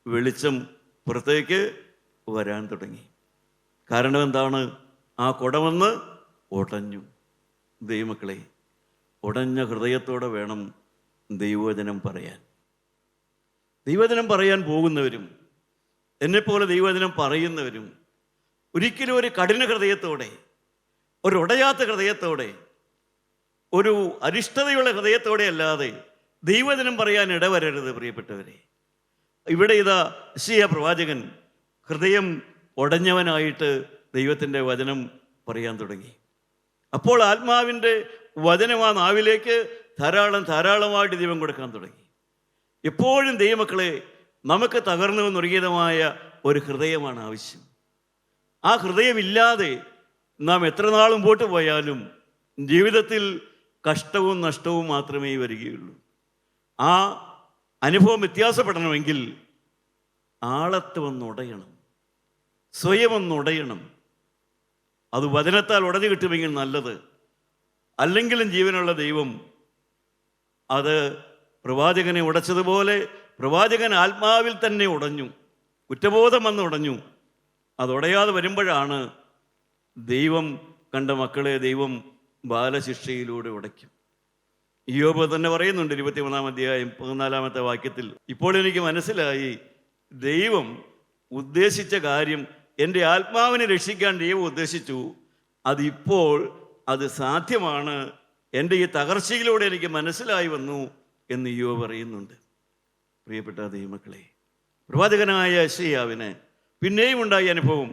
വെളിച്ചം പുറത്തേക്ക് വരാൻ തുടങ്ങി. കാരണം എന്താണ്? ആ കുടമെന്ന് ഉടഞ്ഞു. ദൈവമക്കളെ, ഉടഞ്ഞ ഹൃദയത്തോടെ വേണം ദൈവവചനം പറയാൻ. ദൈവവചനം പറയാൻ പോകുന്നവരും എന്നെപ്പോലെ ദൈവവചനം പറയുന്നവരും ഒരിക്കലും ഒരു കഠിന ഹൃദയത്തോടെ, ഒരു ഉടയാത്ത ഹൃദയത്തോടെ, ഒരു അരിഷ്ടതയുള്ള ഹൃദയത്തോടെ അല്ലാതെ ദൈവവചനം പറയാൻ ഇടവരരുത്. പ്രിയപ്പെട്ടവരെ, ഇവിടെ ഇതാ യെശയ്യാ പ്രവാചകൻ ഹൃദയം ഉടഞ്ഞവനായിട്ട് ദൈവത്തിൻ്റെ വചനം പറയാൻ തുടങ്ങി. അപ്പോൾ ആത്മാവിൻ്റെ വചനം ആ നാവിലേക്ക് ധാരാളമായിട്ട് ദൈവം കൊടുക്കാൻ തുടങ്ങി. എപ്പോഴും ദൈവമക്കളെ, നമുക്ക് തകർന്നു നുറുകിയതുമായ ഒരു ഹൃദയമാണ് ആവശ്യം. ആ ഹൃദയമില്ലാതെ നാം എത്ര നാൾ മുമ്പോട്ട് പോയാലും ജീവിതത്തിൽ കഷ്ടവും നഷ്ടവും മാത്രമേ വരികയുള്ളൂ. ആ അനുഭവം വ്യത്യാസപ്പെടണമെങ്കിൽ ആളത്ത് വന്നുടയണം, സ്വയം ഒന്നുടയണം. അത് വചനത്താൽ ഉടഞ്ഞു കിട്ടുമെങ്കിൽ നല്ലത്. അല്ലെങ്കിലും ജീവനുള്ള ദൈവം അത് പ്രവാചകനെ ഉടച്ചതുപോലെ പ്രവാചകൻ ആത്മാവിൽ തന്നെ ഉടഞ്ഞു, കുറ്റബോധം വന്ന് ഉടഞ്ഞു. അതുടയാതെ വരുമ്പോഴാണ് ദൈവം കണ്ട മക്കളെ ദൈവം ബാലശിക്ഷയിലൂടെ ഉടയ്ക്കും. ഇയ്യോബ് തന്നെ പറയുന്നുണ്ട് 21-ാം അധ്യായം 14-ാമത്തെ വാക്യത്തിൽ, ഇപ്പോൾ എനിക്ക് മനസ്സിലായി ദൈവം ഉദ്ദേശിച്ച കാര്യം, എൻ്റെ ആത്മാവിനെ രക്ഷിക്കാൻ ദൈവം ഉദ്ദേശിച്ചു, അതിപ്പോൾ അത് സാധ്യമാണ്, എൻ്റെ ഈ തകർച്ചയിലൂടെ എനിക്ക് മനസ്സിലായി വന്നു എന്ന് ഇയ്യോബ് പറയുന്നുണ്ട്. പ്രിയപ്പെട്ട ദൈവമക്കളെ, പ്രവാചകനായ യെശയ്യാവിന് പിന്നെയും ഉണ്ടായ അനുഭവം.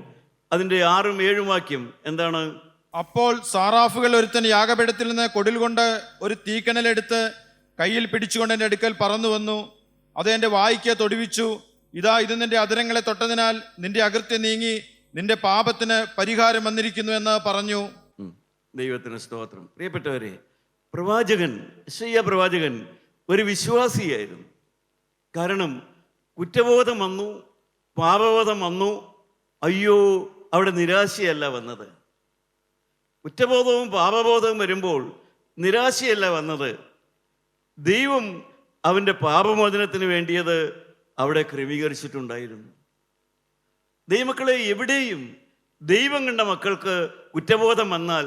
അതിൻ്റെ 6-ഉം 7-ഉം വാക്യം എന്താണ്? അപ്പോൾ സാറാഫുകൾ ഒരുത്തൻ യാഗപീഠത്തിൽ നിന്ന് കൊടിൽ കൊണ്ട് ഒരു തീക്കണലെടുത്ത് കയ്യിൽ പിടിച്ചുകൊണ്ട് എൻ്റെ അടുക്കൽ പറന്നു വന്നു. അത് എൻ്റെ വായ്ക്ക് തൊടുവിച്ചു. ഇതാ, ഇത് നിന്റെ അധരങ്ങളെ തൊട്ടതിനാൽ നിന്റെ അകൃത്യം നീങ്ങി, നിന്റെ പാപത്തിന് പരിഹാരം വന്നിരിക്കുന്നു എന്ന് പറഞ്ഞു. ദൈവത്തിന് സ്തോത്രം. പ്രിയപ്പെട്ടവരെ, പ്രവാചകൻ യെശയ്യാ പ്രവാചകൻ ഒരു വിശ്വാസിയായിരുന്നു. കാരണം കുറ്റബോധം വന്നു, പാപബോധം വന്നു. അയ്യോ, അവിടെ നിരാശയല്ല വന്നത്. കുറ്റബോധവും പാപബോധവും വരുമ്പോൾ നിരാശയല്ല വന്നത്. ദൈവം അവൻ്റെ പാപമോചനത്തിന് വേണ്ടിയത് അവിടെ ക്രമീകരിച്ചിട്ടുണ്ടായിരുന്നു. ദൈവമക്കളെ, എവിടെയും ദൈവം കണ്ട മക്കൾക്ക് കുറ്റബോധം വന്നാൽ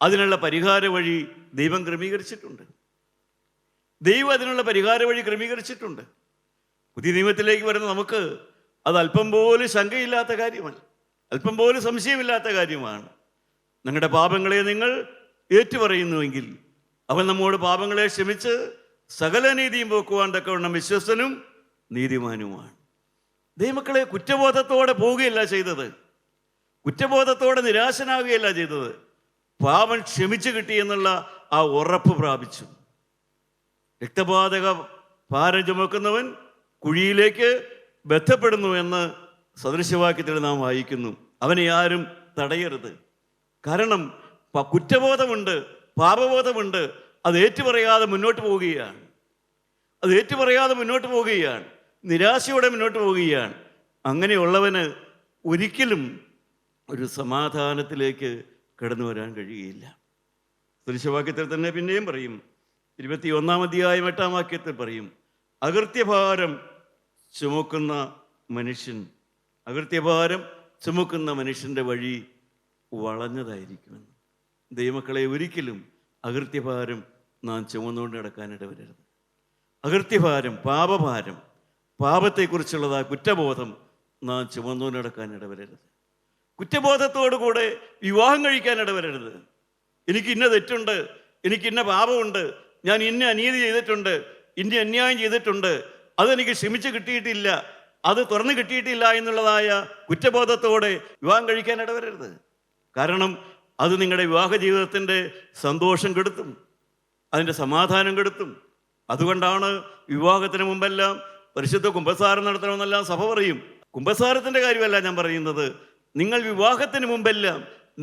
അതിനുള്ള പരിഹാര വഴി ദൈവം ക്രമീകരിച്ചിട്ടുണ്ട്. ദൈവം അതിനുള്ള പരിഹാര വഴി ക്രമീകരിച്ചിട്ടുണ്ട്. പുതിയ നിയമത്തിലേക്ക് വരുന്ന നമുക്ക് അത് അല്പം പോലും ശങ്കയില്ലാത്ത കാര്യമല്ല, അല്പം പോലും സംശയമില്ലാത്ത കാര്യമാണ്. നിങ്ങളുടെ പാപങ്ങളെ നിങ്ങൾ ഏറ്റുപറയുന്നുവെങ്കിൽ അവൻ നമ്മോട് പാപങ്ങളെ ക്ഷമിച്ച് സകല നീതിയും പോക്കുവാൻ തക്കവണ്ണം വിശ്വസ്തനും നീതിമാനുമാണ്. ദൈവമക്കളെ, കുറ്റബോധത്തോടെ പോവുകയല്ല ചെയ്തത്, കുറ്റബോധത്തോടെ നിരാശനാകുകയല്ല ചെയ്തത്. പാപം ക്ഷമിച്ചു കിട്ടിയെന്നുള്ള ആ ഉറപ്പ് പ്രാപിച്ചു. രക്തപാതക ഭാരം ചുമക്കുന്നവൻ കുഴിയിലേക്ക് ബന്ധപ്പെടുന്നു എന്ന് സദൃശവാക്യത്തിൽ നാം വായിക്കുന്നു. അവനെ ആരും തടയരുത്. കാരണം കുറ്റബോധമുണ്ട്, പാപബോധമുണ്ട്. അത് ഏറ്റുപറയാതെ മുന്നോട്ട് പോവുകയാണ്, അത് ഏറ്റുപറയാതെ മുന്നോട്ട് പോവുകയാണ്, നിരാശയോടെ മുന്നോട്ട് പോവുകയാണ്. അങ്ങനെയുള്ളവന് ഒരിക്കലും ഒരു സമാധാനത്തിലേക്ക് കടന്നു വരാൻ കഴിയുകയില്ല. സദൃശവാക്യത്തിൽ തന്നെ പിന്നെയും പറയും, 21-ാം അധ്യായം 8-ാം വാക്യത്തിൽ പറയും, അകൃത്യഭാരം ചുമക്കുന്ന മനുഷ്യൻ, അകൃത്യഭാരം ചുമക്കുന്ന മനുഷ്യൻ്റെ വഴി വളഞ്ഞതായിരിക്കുമെന്ന്. ദൈവമക്കളെ, ഒരിക്കലും അകൃത്യഭാരം നാം ചുമന്നുകൊണ്ട് നടക്കാനിട വരരുത്. അകൃത്യഭാരം, പാപഭാരം, പാപത്തെക്കുറിച്ചുള്ളതാ കുറ്റബോധം നാം ചുമന്നുകൊണ്ട് നടക്കാനിട വരരുത്. കുറ്റബോധത്തോടുകൂടെ വിവാഹം കഴിക്കാനിട വരരുത്. എനിക്ക് ഇന്ന തെറ്റുണ്ട്, എനിക്ക് ഇന്ന പാപമുണ്ട്, ഞാൻ ഇന്ന അനീതി ചെയ്തിട്ടുണ്ട്, ഇന്ന അന്യായം ചെയ്തിട്ടുണ്ട്, അതെനിക്ക് ക്ഷമിച്ച് കിട്ടിയിട്ടില്ല, അത് തുറന്നു കിട്ടിയിട്ടില്ല എന്നുള്ളതായ കുറ്റബോധത്തോടെ വിവാഹം കഴിക്കാൻ ഇടവരരുത്. കാരണം അത് നിങ്ങളുടെ വിവാഹ ജീവിതത്തിൻ്റെ സന്തോഷം കെടുത്തും, അതിൻ്റെ സമാധാനം കെടുത്തും. അതുകൊണ്ടാണ് വിവാഹത്തിന് മുമ്പെല്ലാം പരിശുദ്ധ കുമ്പസാരം നടത്തണമെന്നെല്ലാം സഭ പറയും. കുമ്പസാരത്തിൻ്റെ കാര്യമല്ല ഞാൻ പറയുന്നത്. നിങ്ങൾ വിവാഹത്തിന് മുമ്പെല്ലാം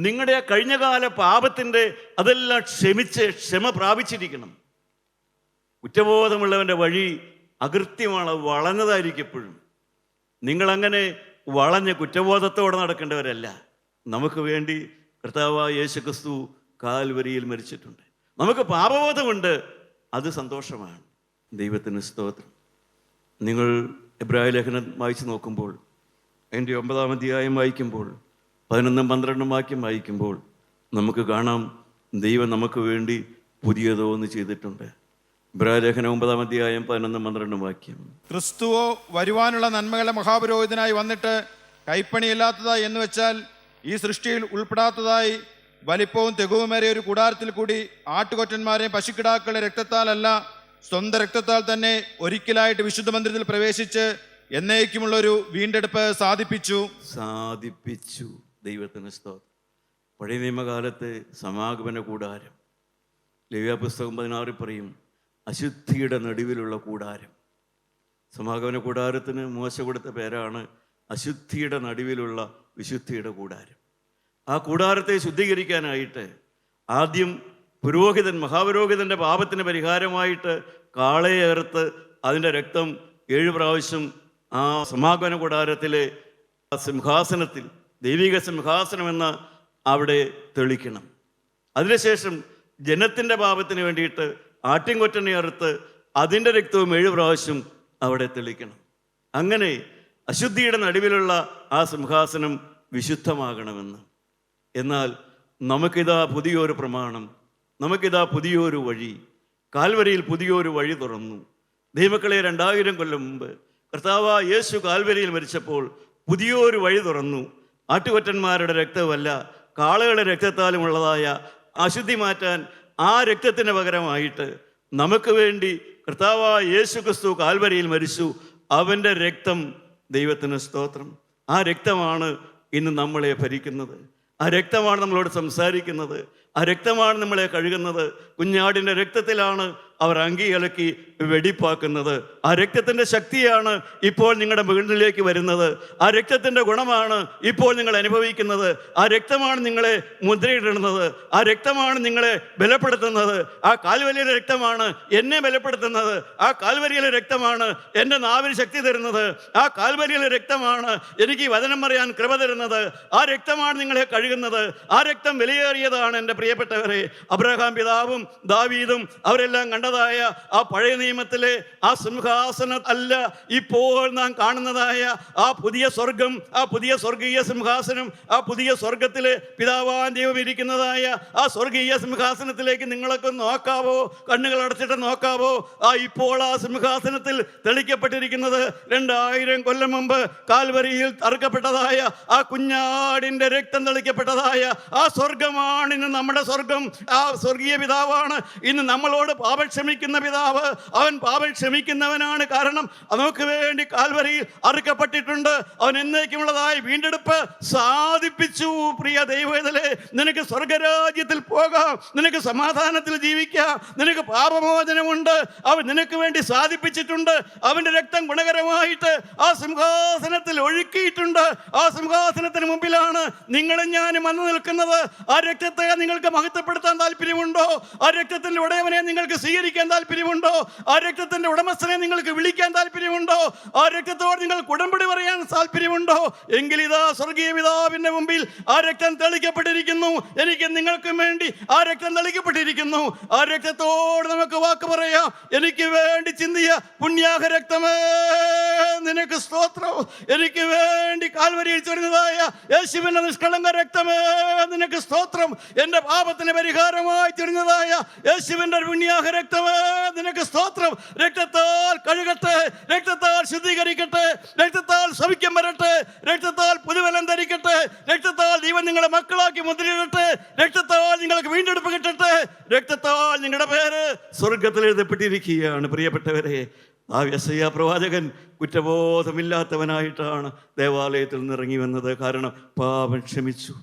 നിങ്ങളുടെ ആ കഴിഞ്ഞകാല പാപത്തിൻ്റെ അതെല്ലാം ക്ഷമിച്ച് ക്ഷമ പ്രാപിച്ചിരിക്കണം. കുറ്റബോധമുള്ളവൻ്റെ വഴി അകൃത്യമാണ്, വളഞ്ഞതായിരിക്കും എപ്പോഴും. നിങ്ങളങ്ങനെ വളഞ്ഞ് കുറ്റബോധത്തോടെ നടക്കേണ്ടവരല്ല. നമുക്ക് വേണ്ടി കർത്താവായ യേശുക്രിസ്തു കാൽവരിയിൽ മരിച്ചിട്ടുണ്ട്. നമുക്ക് പാപബോധമുണ്ട്, അത് സന്തോഷമാണ്. ദൈവത്തിന് സ്തോത്രം. നിങ്ങൾ എബ്രായ ലേഖനം വായിച്ച് നോക്കുമ്പോൾ, അതിൻ്റെ 9-ാം അധ്യായം വായിക്കുമ്പോൾ, 11-ഉം 12-ഉം വാക്യം വായിക്കുമ്പോൾ നമുക്ക് കാണാം ദൈവം നമുക്ക് വേണ്ടി പുതിയതോ ഒന്ന് ചെയ്തിട്ടുണ്ട്. എബ്രായ ലേഖനം 9-ാം അധ്യായം 11-ഉം 12-ഉം വാക്യം, ക്രിസ്തുവോ വരുവാനുള്ള നന്മകളെ മഹാപുരോഹിതനായി വന്നിട്ട് കൈപ്പണിയില്ലാത്തതായി എന്ന് വെച്ചാൽ ഈ സൃഷ്ടിയിൽ ഉൾപ്പെടാത്തതായി വലിപ്പവും തെകുവുമേറിയ ഒരു കൂടാരത്തിൽ കൂടി ആട്ടുകൊറ്റന്മാരെയും പശുക്കിടാക്കളുടെ രക്തത്താലല്ല, സ്വന്തം രക്തത്താൽ തന്നെ ഒരിക്കലായിട്ട് വിശുദ്ധ മന്ദിരത്തിൽ പ്രവേശിച്ച് എന്നേക്കുമുള്ളൊരു വീണ്ടെടുപ്പ് സാധിപ്പിച്ചു. ദൈവത്തിന് സ്തോത്രം. പഴയ നിയമകാലത്ത് സമാഗമന കൂടാരം, ലേവ്യ പുസ്തകം 16 പറയും, അശുദ്ധിയുടെ നടുവിലുള്ള കൂടാരം. സമാഗമന കൂടാരത്തിന് മോശ കൊടുത്ത പേരാണ് അശുദ്ധിയുടെ നടുവിലുള്ള വിശുദ്ധിയുടെ കൂടാരം. ആ കൂടാരത്തെ ശുദ്ധീകരിക്കാനായിട്ട് ആദ്യം പുരോഹിതൻ, മഹാപുരോഹിതൻ്റെ പാപത്തിന് പരിഹാരമായിട്ട് കാളയെ അറുത്ത് അതിൻ്റെ രക്തം 7 പ്രാവശ്യം ആ സമാഗമന കൂടാരത്തിലെ സിംഹാസനത്തിൽ, ദൈവിക സിംഹാസനമെന്ന അവിടെ തെളിക്കണം. അതിനുശേഷം ജനത്തിൻ്റെ പാപത്തിന് വേണ്ടിയിട്ട് ആട്ടിൻകൊറ്റനെ അറുത്ത് അതിൻ്റെ രക്തവും 7 പ്രാവശ്യം അവിടെ തെളിക്കണം. അങ്ങനെ അശുദ്ധിയുടെ നടുവിലുള്ള ആ സിംഹാസനം വിശുദ്ധമാകണമെന്ന്. എന്നാൽ നമുക്കിതാ പുതിയൊരു പ്രമാണം, നമുക്കിതാ പുതിയൊരു വഴി. കാൽവരിയിൽ പുതിയൊരു വഴി തുറന്നു. ദൈവമക്കളെ, 2000 കൊല്ലം മുമ്പ് കർത്താവായ യേശു കാൽവരിയിൽ മരിച്ചപ്പോൾ പുതിയൊരു വഴി തുറന്നു. ആട്ടുകൊറ്റന്മാരുടെ രക്തമല്ല, കാളകളുടെ രക്തത്താലുമുള്ളതായ അശുദ്ധി മാറ്റാൻ ആ രക്തത്തിന് പകരമായിട്ട് നമുക്ക് വേണ്ടി കർത്താവായ യേശു ക്രിസ്തു കാൽവരിയിൽ മരിച്ചു. അവൻ്റെ രക്തം, ദൈവത്തിന് സ്തോത്രം. ആ രക്തമാണ് ഇന്ന് നമ്മളെ ഭരിക്കുന്നത്. ആ രക്തമാണ് നമ്മളോട് സംസാരിക്കുന്നത്. ആ രക്തമാണ് നമ്മളെ കഴുകുന്നത്. കുഞ്ഞാടിൻ്റെ രക്തത്തിലാണ് അവർ അങ്കി അലക്കി വെടിപ്പാക്കുന്നത്. ആ രക്തത്തിൻ്റെ ശക്തിയാണ് ഇപ്പോൾ നിങ്ങളുടെ മുകളിലേക്ക് വരുന്നത്. ആ രക്തത്തിൻ്റെ ഗുണമാണ് ഇപ്പോൾ നിങ്ങൾ അനുഭവിക്കുന്നത്. ആ രക്തമാണ് നിങ്ങളെ മുദ്രയിടുന്നത്. ആ രക്തമാണ് നിങ്ങളെ ബലപ്പെടുത്തുന്നത്. ആ കാൽവരിയിലെ രക്തമാണ് എന്നെ ബലപ്പെടുത്തുന്നത്. ആ കാൽവരിയിലെ രക്തമാണ് എൻ്റെ നാവിന് ശക്തി തരുന്നത്. ആ കാൽവരിയിലെ രക്തമാണ് എനിക്ക് വചനം പറയാൻ കൃപ തരുന്നത്. ആ രക്തമാണ് നിങ്ങളെ കഴുകുന്നത്. ആ രക്തം വിലയേറിയതാണ് എൻ്റെ പ്രിയപ്പെട്ടവരെ. അബ്രഹാം പിതാവും ദാവീദും അവരെല്ലാം കണ്ടതായ ആ പഴയ നിയമത്തിലെ ആ സിംഹാസനം അല്ല ഇപ്പോൾ നാം കാണുന്നതായ ആ പുതിയ സ്വർഗം, ആ പുതിയ സ്വർഗീയ സിംഹാസനം. ആ പുതിയ സ്വർഗത്തിലെ പിതാവാൻ ദൈവം ഇരിക്കുന്നതായ ആ സ്വർഗീയ സിംഹാസനത്തിലേക്ക് നിങ്ങളൊക്കെ നോക്കാവോ? കണ്ണുകൾ അടച്ചിട്ട് നോക്കാവോ? ഇപ്പോൾ ആ സിംഹാസനത്തിൽ തെളിക്കപ്പെട്ടിരിക്കുന്നത് 2000 കൊല്ലം മുമ്പ് കാൽവരിയിൽ അറുക്കപ്പെട്ടതായ ആ കുഞ്ഞാടിൻ്റെ രക്തം തെളിക്കപ്പെട്ടതായ ആ സ്വർഗമാണ് ഇന്ന് നമ്മുടെ സ്വർഗം. ആ സ്വർഗീയ പിതാവാണ് ഇന്ന് നമ്മളോട് പാപം ക്ഷമിക്കുന്ന പിതാവ്. അവൻ പാപം ക്ഷമിക്കുന്നവനാണ്. കാരണം നമുക്ക് വേണ്ടി കാൽവരിയിൽ അറുക്കപ്പെട്ടിട്ടുണ്ട്. അവൻ എന്നേക്കുമുള്ളതായി വീണ്ടെടുപ്പ് സാധിപ്പിച്ചു. പ്രിയ ദൈവവേദലേ, നിനക്ക് സ്വർഗരാജ്യത്തിൽ പോകാം, നിനക്ക് സമാധാനത്തിൽ ജീവിക്കാം, നിനക്ക് പാപമോചനമുണ്ട്. അവൻ നിനക്ക് വേണ്ടി സാധിപ്പിച്ചിട്ടുണ്ട്. അവൻ്റെ രക്തം ഗുണകരമായിട്ട് ആ സിംഹാസനത്തിൽ ഒഴുക്കിയിട്ടുണ്ട്. ആ സിംഹാസനത്തിന് മുമ്പിലാണ് നിങ്ങളും ഞാനും വന്നു നിൽക്കുന്നത്. ആ രക്തത്തെ നിങ്ങൾക്ക് മഹത്വപ്പെടുത്താൻ താല്പര്യമുണ്ടോ? ആ രക്തത്തിൻ്റെ ഉടയവനെ നിങ്ങൾക്ക് സ്വീകരിക്കാൻ താല്പര്യമുണ്ടോ? ആ രക്തത്തിൻ്റെ ഉടമസ്ഥനെ നിങ്ങൾക്ക് വിളിക്കാൻ താല്പര്യമുണ്ടോ? ആ രക്തത്തോട് നിങ്ങൾക്ക് ഉടമ്പടി പറയാൻ താല്പര്യമുണ്ടോ? എങ്കിൽ ഇതാ സ്വർഗീയ പിതാവിൻ്റെ മുമ്പിൽ ആ രക്തം തെളിക്കപ്പെട്ടിരിക്കുന്നു. എനിക്ക് നിങ്ങൾക്കും വേണ്ടി ആ രക്തം തെളിക്കപ്പെട്ടിരിക്കുന്നു. ആ രക്തത്തോട് നമുക്ക് വാക്ക് പറയാം. എനിക്ക് വേണ്ടി ചിന്തിയ പുണ്യാഹ രക്തമേ, നിനക്ക് സ്തോത്രം. എനിക്ക് വേണ്ടി കാൽവരിയിൽ ചൊരിഞ്ഞതായ യേശുവിന്റെ നിഷ്കളങ്ക രക്തമേ, നിനക്ക് സ്തോത്രം. എൻ്റെ പാപത്തിന് പരിഹാരമായി ചൊരിഞ്ഞതായ യേശുവിന്റെ പുണ്യാഹ രക്തമേ, നിനക്ക് സ്തോത്രം. രക്തത്താൽ കഴുകട്ടെ, രക്തത്താൽ ശുദ്ധീകരിക്കട്ടെ, രക്തത്താൽ സൗഖ്യം വരട്ടെ, രക്തത്താൽ പുതുബലം ധരിക്കട്ടെ, രക്തത്താൽ ദൈവം നിങ്ങളെ മക്കളാക്കി മുദ്രയിടട്ടെ, രക്തത്താൽ നിങ്ങൾക്ക് വീണ്ടെടുപ്പ് കിട്ടട്ടെ, രക്തത്താൽ നിങ്ങളുടെ പേര് സ്വർഗത്തിൽ എഴുതപ്പെട്ടിരിക്കുകയാണ്. പ്രിയപ്പെട്ടവരെ, ആ യെശയ്യാ പ്രവാചകൻ കുറ്റബോധമില്ലാത്തവനായിട്ടാണ് ദേവാലയത്തിൽ നിന്ന് ഇറങ്ങി വന്നത്. കാരണം പാപം ക്ഷമിച്ചു.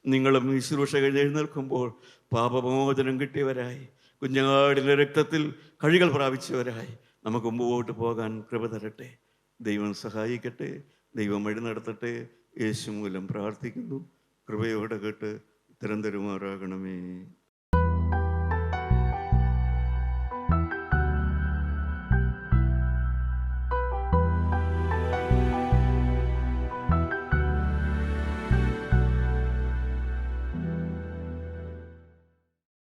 നിങ്ങളും ഈ ശുശ്രൂഷ കഴിഞ്ഞ് എഴുന്നേൽക്കുമ്പോൾ പാപമോചനം കിട്ടിയവരായി, കുഞ്ഞാടിൻ്റെ രക്തത്തിൽ കഴുകൽ പ്രാപിച്ചവരായി നമുക്ക് മുമ്പോട്ട് പോകാൻ കൃപ തരട്ടെ. ദൈവം സഹായിക്കട്ടെ. ദൈവം വഴി നടത്തട്ടെ. യേശു മൂലം പ്രാർത്ഥിക്കുന്നു. കൃപയോടെ കേട്ട് ഉത്തരം തരുമാറാകണമേ.